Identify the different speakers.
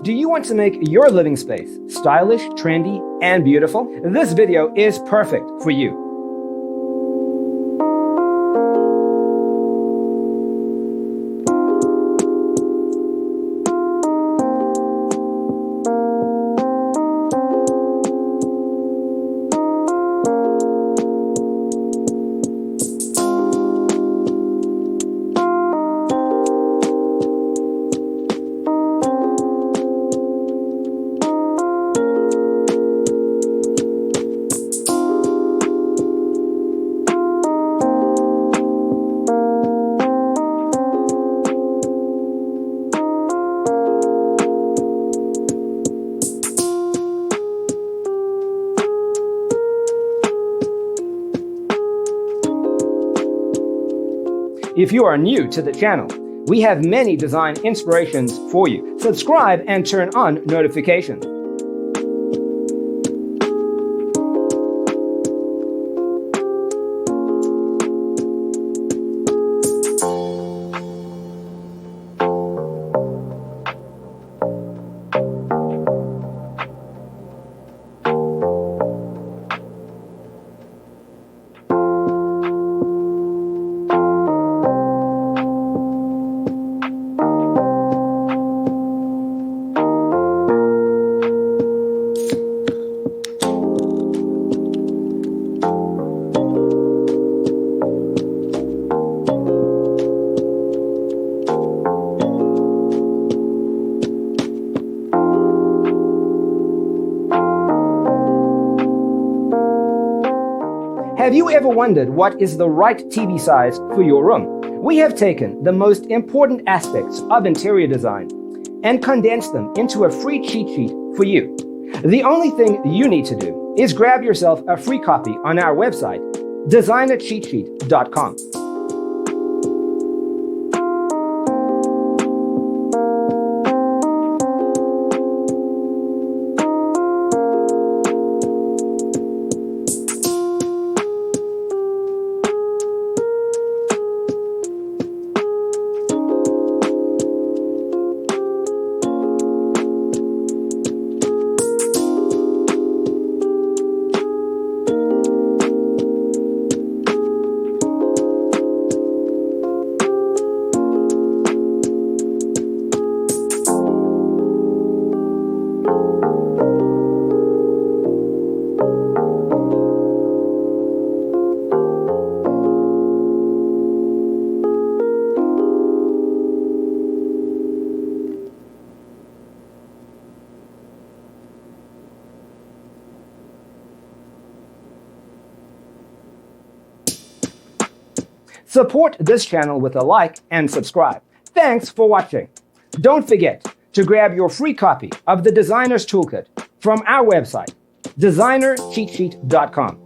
Speaker 1: Do you want to make your living space stylish, trendy, and beautiful? This video is perfect for you. If you are new to the channel, we have many design inspirations for you. Subscribe and turn on notifications. Have you ever wondered what is the right TV size for your room? We have taken the most important aspects of interior design and condensed them into a free cheat sheet for you. The only thing you need to do is grab yourself a free copy on our website, designercheatsheet.com. Support this channel with a like and subscribe. Thanks for watching. Don't forget to grab your free copy of the Designer's Toolkit from our website, designercheatsheet.com.